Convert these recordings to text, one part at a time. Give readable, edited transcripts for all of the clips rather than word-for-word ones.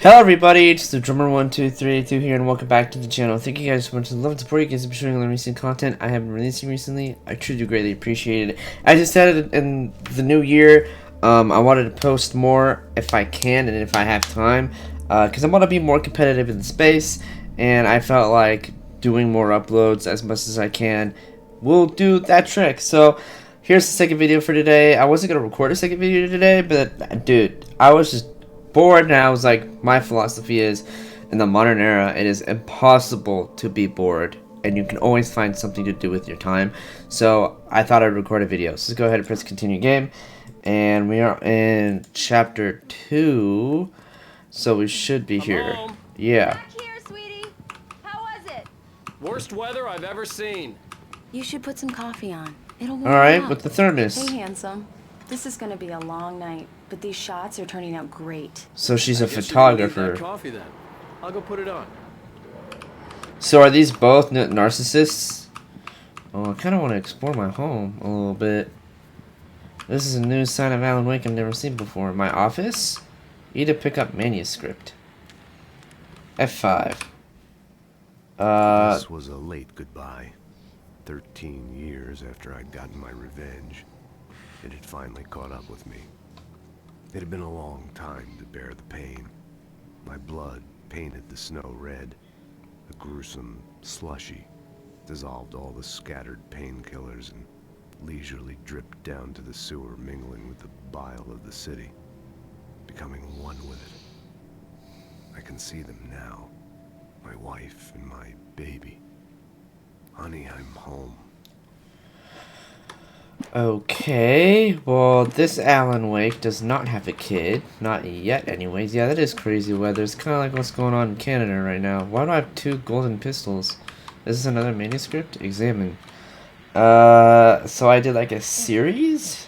Hello everybody, it's the drummer1232 here, and welcome back to the channel. Thank you guys so much for the love and support you guys have been showing on the recent content I have been releasing recently. I truly do greatly appreciate it. As I said in the new year, I wanted to post more if I can and if I have time, because I want to be more competitive in the space, and I felt like doing more uploads as much as I can will do that trick. So here's the second video for today. I wasn't going to record a second video today, but dude, I was just bored, and I was like, my philosophy is, in the modern era, it is impossible to be bored, and you can always find something to do with your time. So I thought I'd record a video. So let's go ahead and press continue game, and we are in chapter 2, so we should be here. Home. Yeah. Back here, sweetie. How was it? Worst weather I've ever seen. You should put some coffee on. It'll warm All right, up. with the thermos. Hey, handsome. This is gonna be a long night, but these shots are turning out great. So she's a I guess you don't need that photographer. coffee then. I'll go put it on. So are these both narcissists? Oh, I kind of want to explore my home a little bit. This is a new sign of Alan Wake I've never seen before. My office? E to pick up manuscript. F5. This was a late goodbye. 13 years after I'd gotten my revenge, it had finally caught up with me. It had been a long time to bear the pain. My blood painted the snow red. A gruesome slushy dissolved all the scattered painkillers and leisurely dripped down to the sewer, mingling with the bile of the city, becoming one with it. I can see them now, my wife and my baby. Honey, I'm home. Okay, well, this Alan Wake does not have a kid. Not yet, anyways. Yeah, that is crazy weather. It's kind of like what's going on in Canada right now. Why do I have 2 golden pistols? Is this another manuscript? Examine. So I did like a series?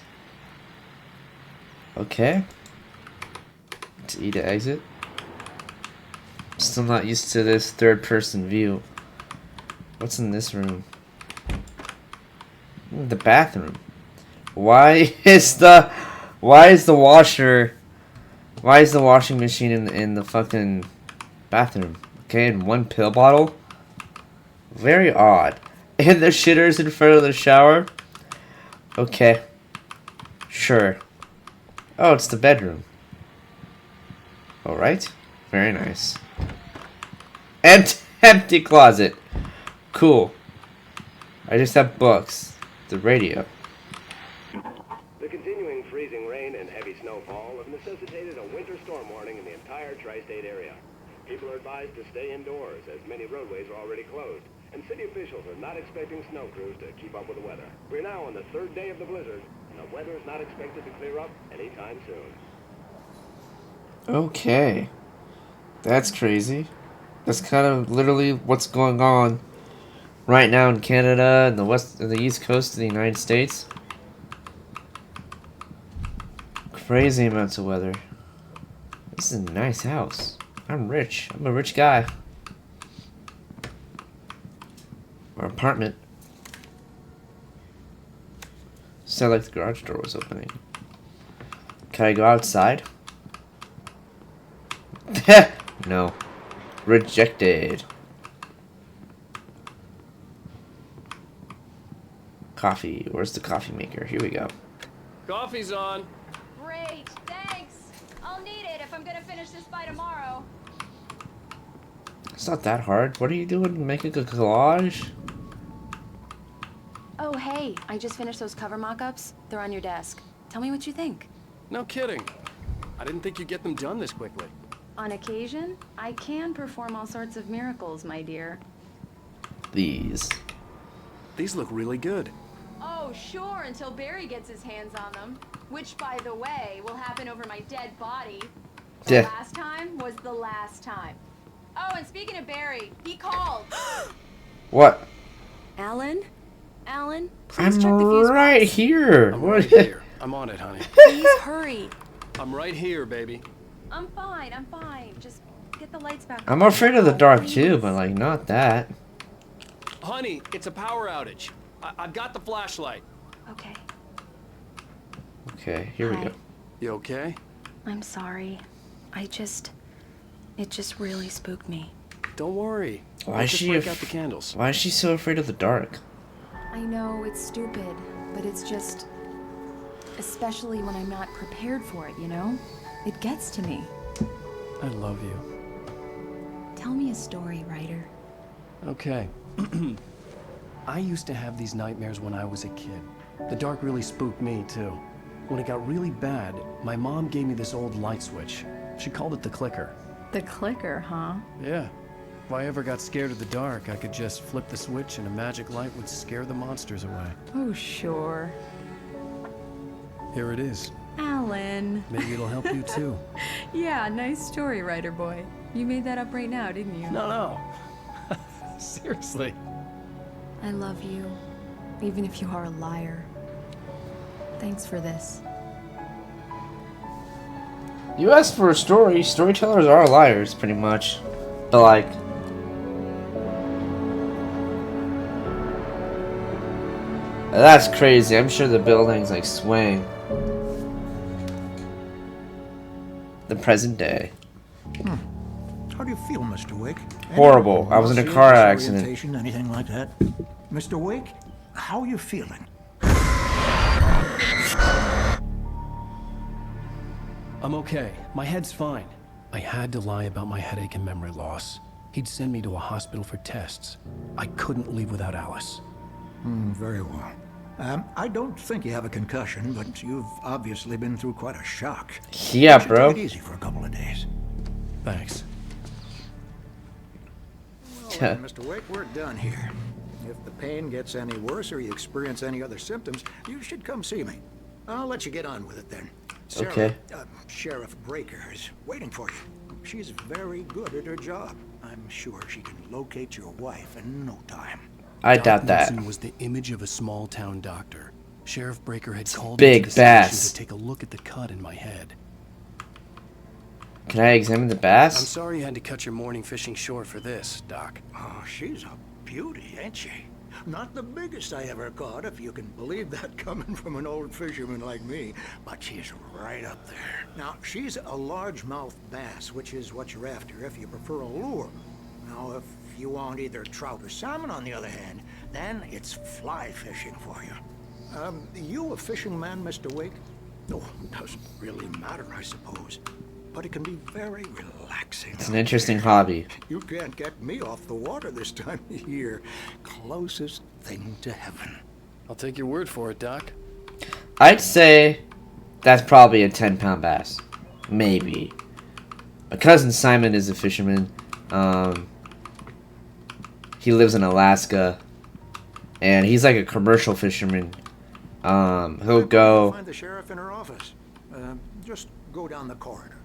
Okay. To E to exit. Still not used to this third-person view. What's in this room? The bathroom. Why is the washing machine in the fucking bathroom? Okay, and 1 pill bottle. Very odd. And the shitter's in front of the shower. Okay. Sure. Oh, it's the bedroom. Alright. Very nice. Empty closet. Cool. I just have books. The radio. The continuing freezing rain and heavy snowfall have necessitated a winter storm warning in the entire tri-state area. People are advised to stay indoors as many roadways are already closed, and city officials are not expecting snow crews to keep up with the weather. We're now on the 3rd day of the blizzard, and the weather is not expected to clear up anytime soon. Okay. That's crazy. That's kind of literally what's going on right now in Canada and the east coast of the United States. Crazy amounts of weather. This is a nice house. I'm rich. I'm a rich guy. Or apartment. Sounded like the garage door was opening. Can I go outside? No. Rejected. Coffee. Where's the coffee maker? Here we go. Coffee's on. Great, thanks. I'll need it if I'm gonna finish this by tomorrow. It's not that hard. What are you doing? Making a collage? Oh, hey, I just finished those cover mock-ups. They're on your desk. Tell me what you think. No kidding. I didn't think you'd get them done this quickly. On occasion, I can perform all sorts of miracles, my dear. These. These look really good. Oh, sure, until Barry gets his hands on them. Which, by the way, will happen over my dead body. The Yeah. last time was the last time. Oh, and speaking of Barry, he called. What? Alan? Alan, I'm please check the fuse right box. here. I'm What? right here. I'm on it, honey. Please hurry. I'm right here, baby. I'm fine, I'm fine. Just get the lights back I'm on. afraid of the dark Please. too, but like not that. Honey, it's a power outage. I've got the flashlight. Okay, Okay, here we Hi. go. You okay? I'm sorry. It just really spooked me. Don't worry. Why We'll is just she break out the candles. Why is she so afraid of the dark? I know it's stupid, but it's just... Especially when I'm not prepared for it, you know? It gets to me. I love you. Tell me a story, writer. Okay. I used to have these nightmares when I was a kid. The dark really spooked me, too. When it got really bad, my mom gave me this old light switch. She called it the clicker. The clicker, huh? Yeah. If I ever got scared of the dark, I could just flip the switch and a magic light would scare the monsters away. Oh, sure. Here it is. Alan. Maybe it'll help you, too. Yeah, nice story, writer boy. You made that up right now, didn't you? No. Seriously. I love you, even if you are a liar. Thanks for this. You asked for a story. Storytellers are liars, pretty much. But like, that's crazy. I'm sure the building's like swaying. The present day. How do you feel, Mr. Wake? Horrible. I was in a car accident. Disorientation, anything like that? Mr. Wake, how are you feeling? I'm okay. My head's fine. I had to lie about my headache and memory loss. He'd send me to a hospital for tests. I couldn't leave without Alice. Very well. I don't think you have a concussion, but you've obviously been through quite a shock. Yeah, You should bro. take it easy for a couple of days. Thanks. Well, then, Mr. Wake, we're done here. If the pain gets any worse or you experience any other symptoms, you should come see me. I'll let you get on with it then. Sarah, Okay. Sheriff Breaker is waiting for you. She's very good at her job. I'm sure she can locate your wife in no time. I doubt that. Woodson was the image of a small-town doctor. Sheriff Breaker had called big me to the station bass. to take a look at the cut in my head. Can I examine the I'm bass? sorry you had to cut your morning fishing short for this, Doc. Oh, she's a beauty, ain't she? Not the biggest I ever caught, if you can believe that coming from an old fisherman like me, but she's right up there. Now, she's a largemouth bass, which is what you're after if you prefer a lure. Now, if you want either trout or salmon, on the other hand, then it's fly fishing for you. You a fishing man, Mr. Wake? Oh, doesn't really matter, I suppose. But it can be very relaxing. It's an interesting hobby. You can't get me off the water this time of year. Closest thing to heaven. I'll take your word for it, Doc. I'd say that's probably a 10-pound bass. Maybe. My cousin Simon is a fisherman. He lives in Alaska. And he's like a commercial fisherman. He'll go... Find the sheriff in her office. Just go down the corridor.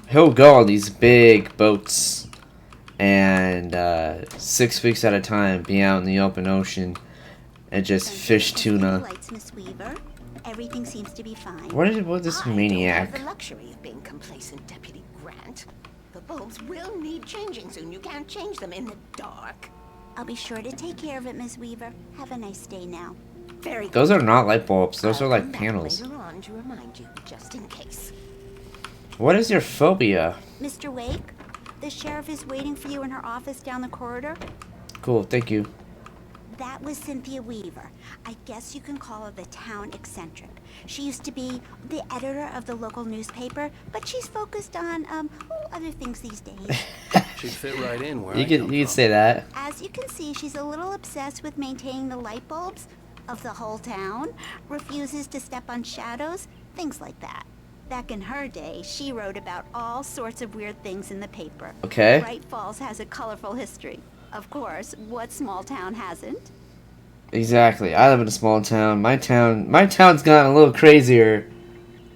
He'll go on these big boats. And 6 weeks at a time be out in the open ocean. And just fish tuna. Lights, Miss Weaver. Everything seems to be fine. What is this maniac? I don't have the luxury of being complacent, Deputy Grant. The bulbs will need changing soon. You can't change them in the dark. I'll be sure to take care of it, Miss Weaver. Have a nice day now. Very good. Those are not light bulbs. Those I'll are like come back panels. later on to remind you, just in case. What is your phobia? Mr. Wake, the sheriff is waiting for you in her office down the corridor. Cool, thank you. That was Cynthia Weaver. I guess you can call her the town eccentric. She used to be the editor of the local newspaper, but she's focused on other things these days. She'd fit right in where You I could come you could from. say that. As you can see, she's a little obsessed with maintaining the light bulbs of the whole town, refuses to step on shadows, things like that. Back in her day, she wrote about all sorts of weird things in the paper. Okay. Bright Falls has a colorful history. Of course, what small town hasn't? Exactly. I live in a small town. My town's gotten a little crazier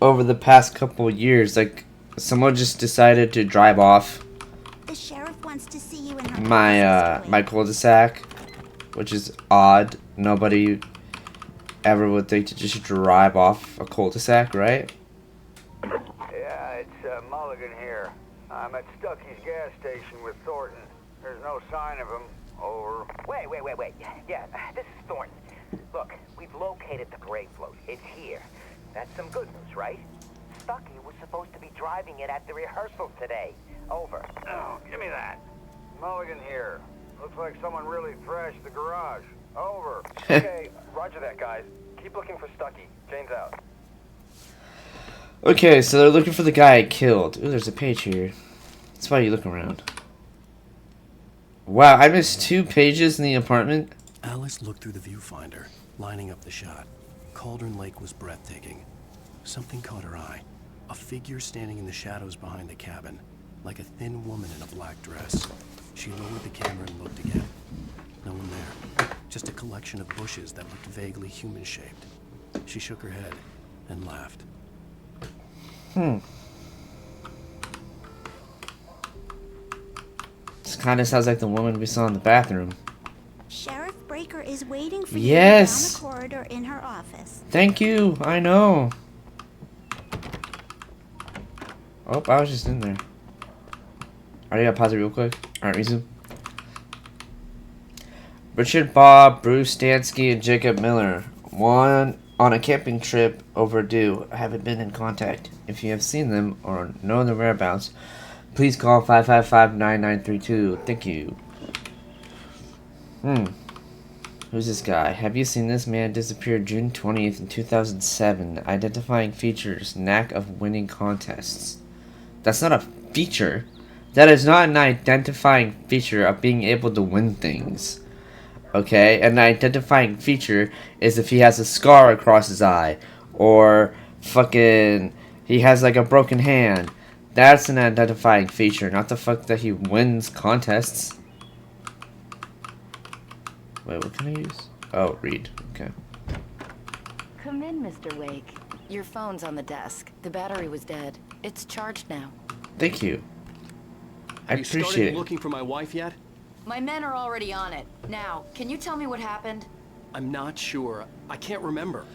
over the past couple years. Like someone just decided to drive off The sheriff wants to see you in her my office, Mr. my Wake. cul-de-sac, which is odd. Nobody ever would think to just drive off a cul-de-sac, right? Yeah, it's Mulligan here. I'm at Stucky's gas station with Thornton. There's no sign of him. Over. Wait. Yeah, this is Thornton. Look, we've located the gray float. It's here. That's some good news, right? Stucky was supposed to be driving it at the rehearsal today. Over. Oh, Looks like someone really thrashed the garage. Over. Okay, roger that, guys. Keep looking for Stucky. Jane's out. Okay, so they're looking for the guy I killed. Ooh, there's a page here. That's why you look around. Wow, I missed 2 pages in the apartment. Alice looked through the viewfinder, lining up the shot. Cauldron Lake was breathtaking. Something caught her eye. A figure standing in the shadows behind the cabin, like a thin woman in a black dress. She lowered the camera and looked again. No one there. Just a collection of bushes that looked vaguely human-shaped. She shook her head and laughed. This kind of sounds like the woman we saw in the bathroom. Sheriff Breaker is waiting for Yes. you down the corridor in her office. Thank you, I know. Oh, I was just in there. Alright, gotta pause it real quick. Alright, resume. Richard, Bob, Bruce Stansky, and Jacob Miller. One on a camping trip overdue. Haven't been in contact. If you have seen them or know their whereabouts, please call 555-9932. Thank you. Who's this guy? Have you seen this man? Disappeared June 20th in 2007. Identifying features. Knack of winning contests. That's not a feature. That is not an identifying feature of being able to win things. Okay? An identifying feature is if he has a scar across his eye. Or fucking he has like a broken hand. That's an identifying feature, not the fuck that he wins contests. Wait, what can I use? Oh, read. Okay. Come in, Mr. Wake. Your phone's on the desk. The battery was dead. It's charged now. Thank you. I Have you appreciate started it. looking for my wife yet? My men are already on it. Now, can you tell me what happened? I'm not sure. I can't remember.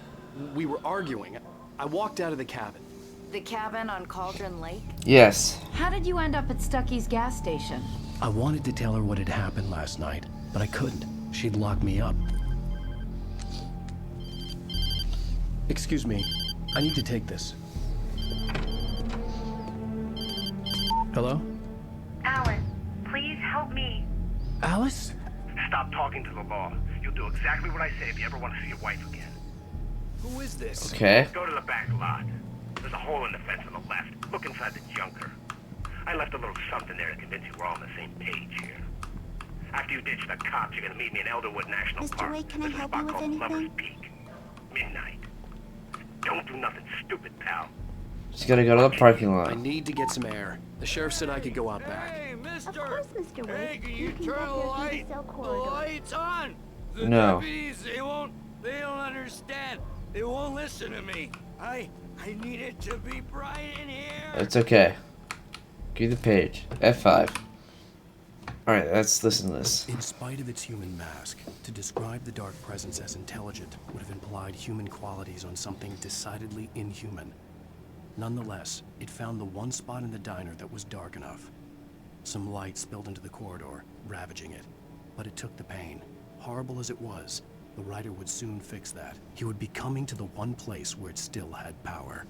We were arguing. I walked out of the cabin. The cabin on Cauldron Lake? Yes. How did you end up at Stucky's gas station? I wanted to tell her what had happened last night, but I couldn't. She'd lock me up. Excuse me. I need to take this. Hello? Alan, please help me. Alice? Stop talking to the law. You'll do exactly what I say if you ever want to see your wife again. Who is this? Okay. Go to the back lot. There's a hole in the fence on the left. Look inside the junker. I left a little something there to convince you we're all on the same page here. After you ditch the cops, you're gonna meet me in Elderwood National Mr. Park. Wake, can I There's a help spot you with called anything? Lover's Peak. Midnight. Don't do nothing stupid, pal. Just gotta go to the parking I lot. need to get some air. The sheriff said I could go out back. Hey, mister! Of course, Mr. Wake. Hey, can you can turn back the there through light? the cell The corridor. light's on! The No. deputies, they don't understand. They won't listen to me. I need it to be bright in here. It's okay. Give the page. F5. Alright, let's listen to this. In spite of its human mask, to describe the dark presence as intelligent would have implied human qualities on something decidedly inhuman. Nonetheless, it found the one spot in the diner that was dark enough. Some light spilled into the corridor, ravaging it. But it took the pain. Horrible as it was, the writer would soon fix that. He would be coming to the one place where it still had power.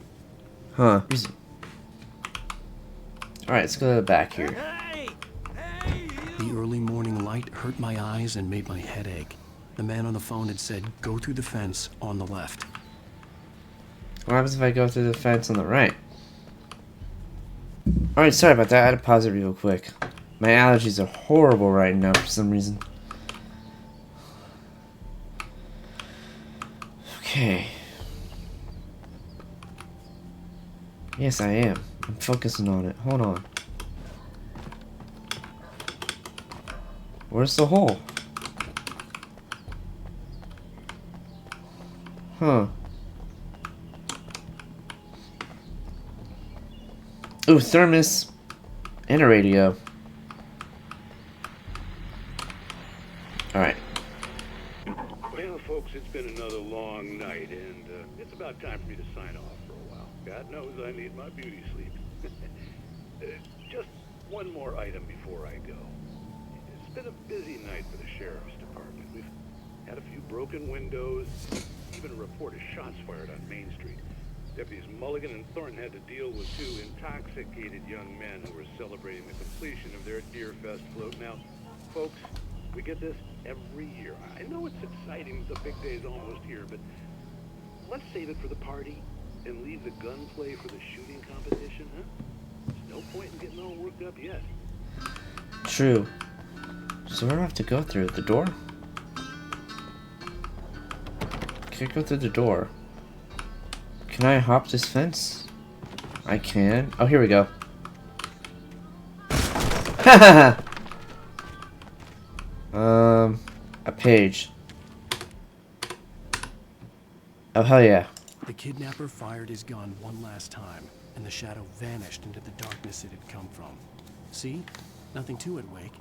Huh. Alright, let's go to the back here. Hey, The early morning light hurt my eyes and made my head ache. The man on the phone had said, go through the fence on the left. What happens if I go through the fence on the right? Alright, sorry about that. I had to pause it real quick. My allergies are horrible right now for some reason. Okay. Yes, I am. I'm focusing on it. Hold on. Where's the hole? Huh. Ooh, thermos. And a radio. Alright. Well, folks, it's been another long night, and it's about time for me to sign off for a while. God knows I need my beauty sleep. Just one more item before I go. It's been a busy night for the sheriff's department. We've had a few broken windows, even a report of shots fired on Main Street. Deputies Mulligan and Thornton had to deal with 2 intoxicated young men who were celebrating the completion of their Deer Fest float. Now, folks, We get this every year. I know it's exciting, the big day's almost here, but let's save it for the party and leave the gunplay for the shooting competition, huh? There's no point in getting all worked up yet. True. So where do I have to go through? The door? Can't go through the door. Can I hop this fence? I can. Oh, here we go. A page. Oh, hell yeah. The kidnapper fired his gun one last time, and the shadow vanished into the darkness it had come from. See? Nothing to it, Wake.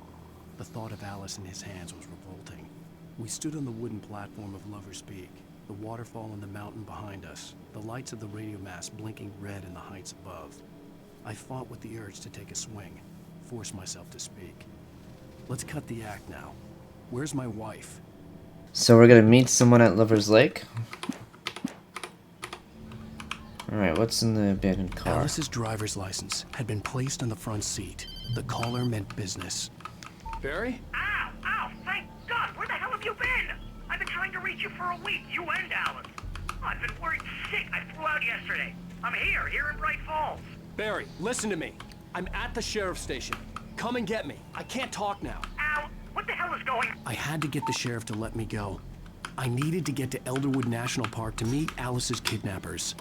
The thought of Alice in his hands was revolting. We stood on the wooden platform of Lover's Peak, the waterfall in the mountain behind us, the lights of the radio mast blinking red in the heights above. I fought with the urge to take a swing, force myself to speak. Let's cut the act now. Where's my wife? So we're gonna meet someone at Lover's Lake? Alright, what's in the abandoned car? Alice's driver's license had been placed on the front seat. The caller meant business. Barry? Ow! Ow! Thank God! Where the hell have you been? I've been trying to reach you for a week, you and Alice. I've been worried sick. I flew out yesterday. I'm here in Bright Falls. Barry, listen to me. I'm at the sheriff's station. Come and get me. I can't talk now. Ow! What the hell is going on? I had to get the sheriff to let me go. I needed to get to Elderwood National Park to meet Alice's kidnappers.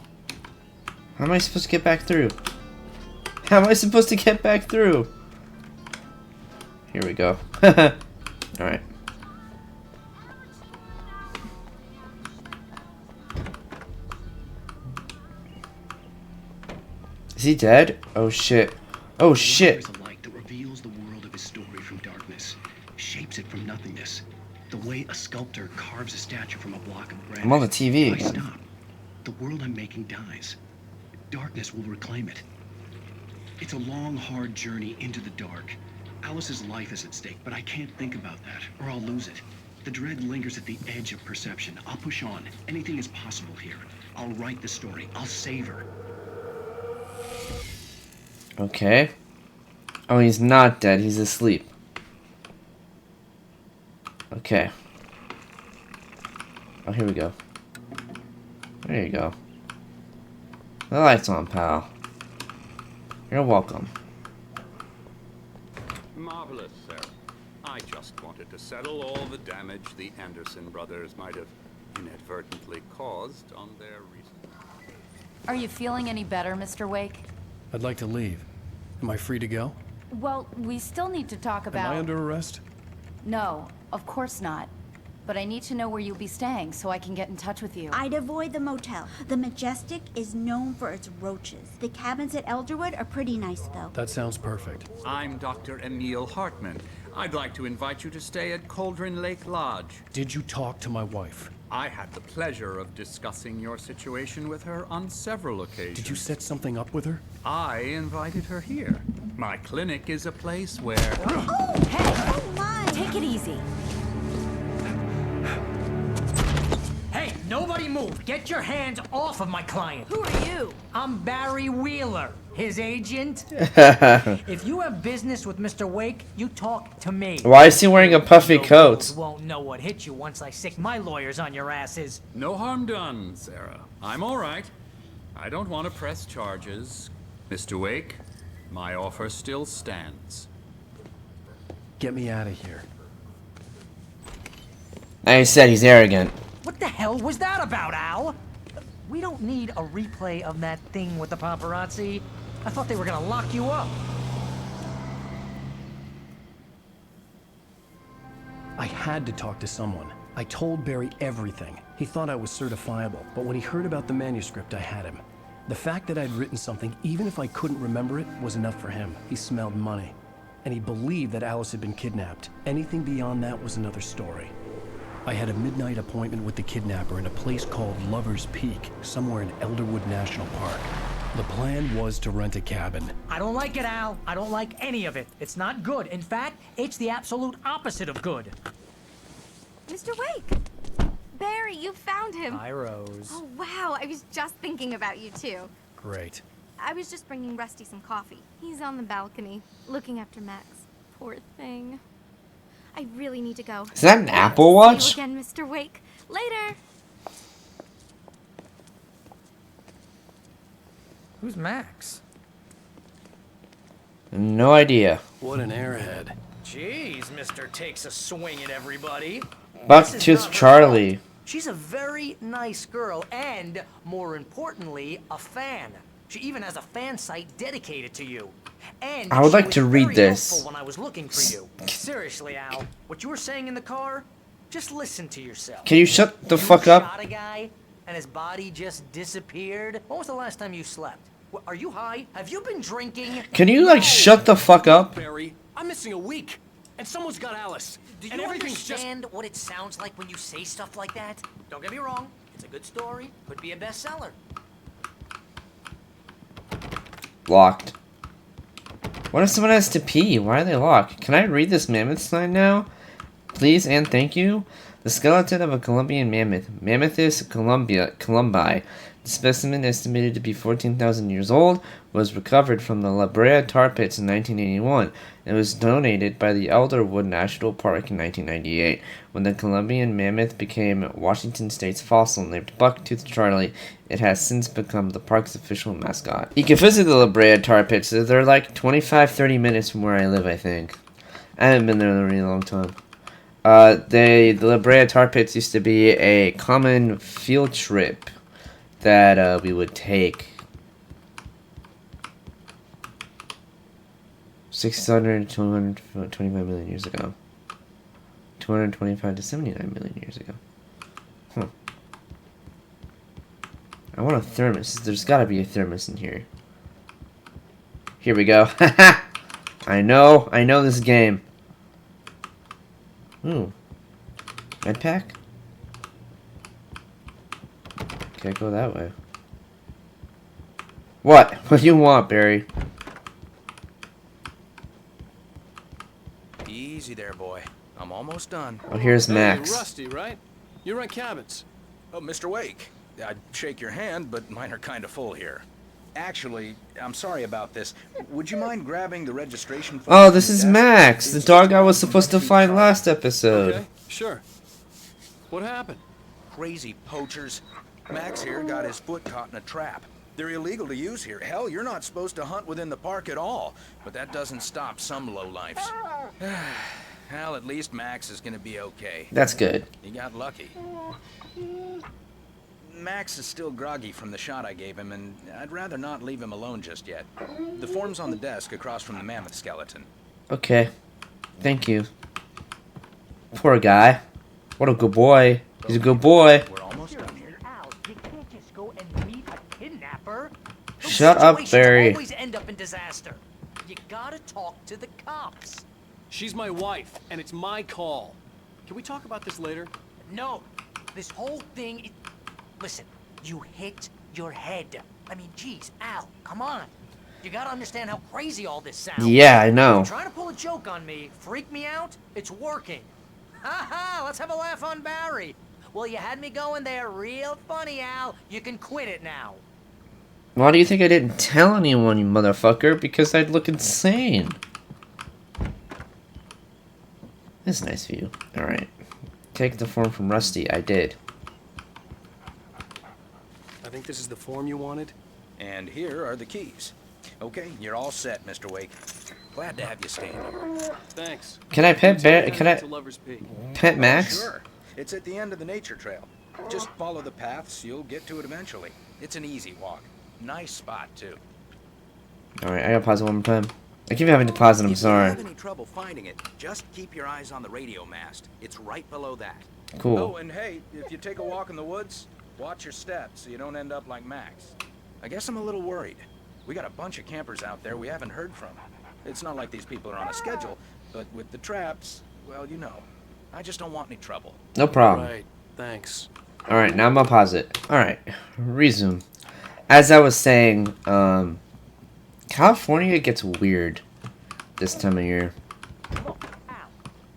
How am I supposed to get back through? How am I supposed to get back through? Here we go. Alright. Is he dead? Oh shit. Oh shit. There's a light that reveals the world of his story from darkness, shapes it from nothingness. The way a sculptor carves a statue from a block of granite. I'm on the TV. If I stop, the world I'm making dies. Darkness will reclaim it. It's a long, hard journey into the dark. Alice's life is at stake, but I can't think about that, or I'll lose it. The dread lingers at the edge of perception. I'll push on. Anything is possible here. I'll write the story. I'll save her. Okay. Oh, he's not dead. He's asleep. Okay. Oh, here we go. There you go. The light's on, pal. You're welcome. Marvelous, sir. I just wanted to settle all the damage the Anderson brothers might have inadvertently caused on their recent... Are you feeling any better, Mr. Wake? I'd like to leave. Am I free to go? Well, we still need to talk about... Am I under arrest? No, of course not. But I need to know where you'll be staying so I can get in touch with you. I'd avoid the motel. The Majestic is known for its roaches. The cabins at Elderwood are pretty nice, though. That sounds perfect. I'm Dr. Emil Hartman. I'd like to invite you to stay at Cauldron Lake Lodge. Did you talk to my wife? I had the pleasure of discussing your situation with her on several occasions. Did you set something up with her? I invited her here. My clinic is a place where... Oh, hey! Oh my! Take it easy. Hey, nobody move! Get your hands off of my client! Who are you? I'm Barry Wheeler, his agent. If you have business with Mr. Wake, you talk to me. Why is he wearing a puffy coat? Won't know what hit you once I sick my lawyers on your asses. No harm done, Sarah. I'm all right. I don't want to press charges. Mr. Wake, my offer still stands. Get me out of here. I said he's arrogant. What the hell was that about, Al? We don't need a replay of that thing with the paparazzi. I thought they were gonna lock you up. I had to talk to someone. I told Barry everything. He thought I was certifiable, but when he heard about the manuscript, I had him. The fact that I'd written something, even if I couldn't remember it, was enough for him. He smelled money. And he believed that Alice had been kidnapped. Anything beyond that was another story. I had a midnight appointment with the kidnapper in a place called Lover's Peak, somewhere in Elderwood National Park. The plan was to rent a cabin. I don't like it, Al. I don't like any of it. It's not good. In fact, it's the absolute opposite of good. Mr. Wake! Barry, you found him. Hi, Rose. Oh, wow. I was just thinking about you, too. Great. I was just bringing Rusty some coffee. He's on the balcony, looking after Max. Poor thing. I really need to go. Is that an Apple Watch? See you again, Mr. Wake. Later. Who's Max? No idea. What an airhead. Jeez, Mr. Takes a swing at everybody. Bucktooth Charlie. She's a very nice girl and, more importantly, a fan. She even has a fan site dedicated to you. And I would like she to was read very this. helpful when I was looking for you. Seriously, Al, what you were saying in the car, just listen to yourself. Can you shut the You fuck up? shot a guy and his body just disappeared. When was the last time you slept? Are you high? Have you been drinking? Can you like shut the fuck up? Barry, I'm missing a week, and someone's got Alice. Do and you everything's understand what it sounds like when you say stuff like that? Don't get me wrong, it's a good story, could be a bestseller. Locked. What if someone has to pee? Why are they locked? Can I read this mammoth sign now? Please and thank you. The skeleton of a Colombian mammoth, Mammothus columbi. The specimen, estimated to be 14,000 years old, was recovered from the La Brea tar pits in 1981. It was donated by the Elderwood National Park in 1998. When the Colombian mammoth became Washington State's fossil named Bucktooth Charlie, it has since become the park's official mascot. You can visit the La Brea tar pits. They're like 25-30 minutes from where I live, I think. I haven't been there in a really long time. The La Brea tar pits used to be a common field trip that we would take. 600 to 225 million years ago. 225 to 79 million years ago. Huh. I want a thermos. There's gotta be a thermos in here. Here we go. I know this game. Ooh. Med pack? Can't go that way. What? What do you want, Barry? Easy there, boy. I'm almost done. Oh, here's Max. Hey, Rusty, right? You run cabins. Oh, Mr. Wake. I'd shake your hand, but mine are kind of full here. Actually, I'm sorry about this. Would you mind grabbing the registration form? Oh, this is Max, the dog I was supposed to find last episode. Okay, sure. What happened? Crazy poachers. Max here got his foot caught in a trap. They're illegal to use here. Hell, you're not supposed to hunt within the park at all. But that doesn't stop some lowlifes. Well, at least Max is gonna be okay. That's good. He got lucky. Max is still groggy from the shot I gave him, and I'd rather not leave him alone just yet. The form's on the desk across from the mammoth skeleton. Okay. Thank you. Poor guy. What a good boy. He's a good boy. We're almost done here. Al, you can't just go and meet a kidnapper. Those Shut up, situations Barry. always end up in disaster. You gotta talk to the cops. She's my wife, and it's my call. Can we talk about this later? No, this whole thing. Listen, you hit your head. I mean, geez, Al, come on. You gotta understand how crazy all this sounds. Yeah, I know. You're trying to pull a joke on me, freak me out. It's working. Ha ha! Let's have a laugh on Barry. Well, you had me going there real funny, Al. You can quit it now. Why do you think I didn't tell anyone, you motherfucker? Because I'd look insane. That's nice of you. Alright. Take the form from Rusty. I did. I think this is the form you wanted. And here are the keys. Okay, you're all set, Mr. Wake. Glad to have you staying here. Thanks. Can I pet Barry? Can I To Lover's Peak. pet Max? Sure. It's at the end of the nature trail. Just follow the paths, you'll get to it eventually. It's an easy walk. Nice spot, too. Alright, I gotta pause it one more time. I keep having to pause it, I'm sorry. If you have any trouble finding it, just keep your eyes on the radio mast. It's right below that. Cool. Oh, and hey, if you take a walk in the woods, watch your steps so you don't end up like Max. I guess I'm a little worried. We got a bunch of campers out there we haven't heard from. It's not like these people are on a schedule, but with the traps, well, you know. I just don't want any trouble. No problem. Right, thanks. Alright, now I'm gonna pause it. Alright, resume. As I was saying, California gets weird this time of year. Look, Al,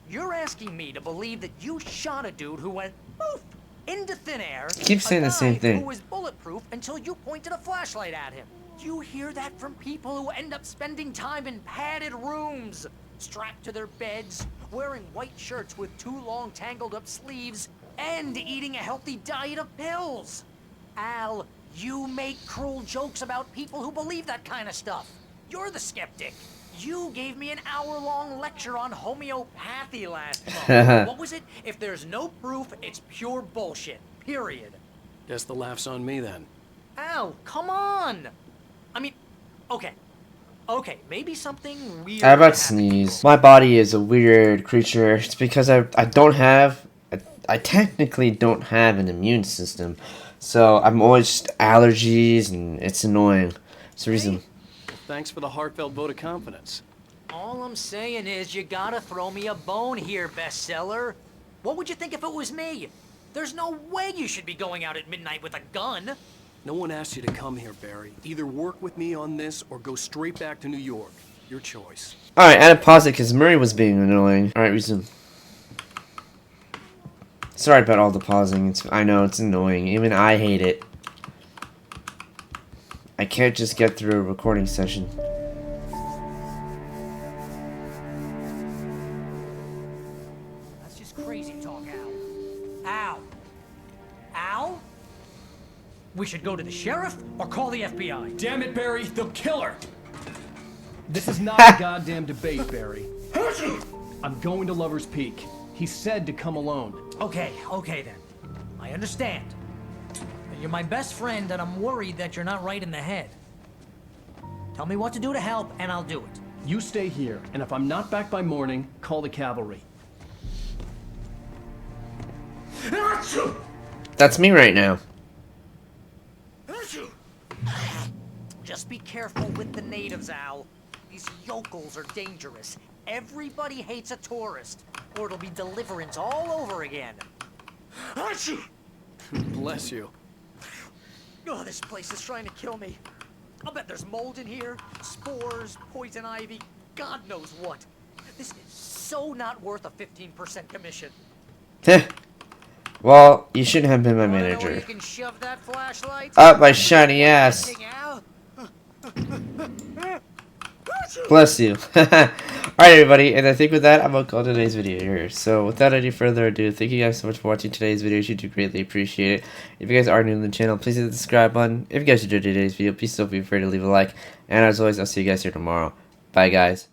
you're asking me to believe that you shot a dude who went poof into thin air. He keeps saying the same thing. Who was bulletproof until you pointed a flashlight at him. You hear that from people who end up spending time in padded rooms, strapped to their beds, wearing white shirts with too long tangled up sleeves, and eating a healthy diet of pills. Al, you make cruel jokes about people who believe that kind of stuff. You're the skeptic. You gave me an hour-long lecture on homeopathy last month. What was it? If there's no proof, it's pure bullshit. Period. Guess the laugh's on me then. Al, come on! I mean, okay. Okay, maybe something weird. How about sneeze? My body is a weird creature. It's because I don't have... I technically don't have an immune system. So I'm always just allergies and it's annoying. It's the reason. Thanks for the heartfelt vote of confidence. All I'm saying is you gotta throw me a bone here, bestseller. What would you think if it was me? There's no way you should be going out at midnight with a gun. No one asked you to come here, Barry. Either work with me on this or go straight back to New York. Your choice. Alright, I had to pause it because Murray was being annoying. Alright, resume. Sorry about all the pausing. I know, it's annoying. Even I hate it. I can't just get through a recording session. That's just crazy talk, Al. Al? Al? We should go to the sheriff or call the FBI. Damn it, Barry, they'll kill her! This is not a goddamn debate, Barry. I'm going to Lover's Peak. He said to come alone. Okay then. I understand. You're my best friend, and I'm worried that you're not right in the head. Tell me what to do to help, and I'll do it. You stay here, and if I'm not back by morning, call the cavalry. That's me right now. Just be careful with the natives, Al. These yokels are dangerous. Everybody hates a tourist, or it'll be Deliverance all over again. Bless you. Oh, this place is trying to kill me. I'll bet there's mold in here, spores, poison ivy, God knows what. This is so not worth a 15% commission. Well, you shouldn't have been my Know where manager. you can shove that flashlight? Up my shiny ass. Bless you. Alright everybody, and I think with that, I'm going to call today's video here. So without any further ado, thank you guys so much for watching today's video. You do greatly appreciate it. If you guys are new to the channel, please hit the subscribe button. If you guys enjoyed today's video, please don't be afraid to leave a like. And as always, I'll see you guys here tomorrow. Bye guys.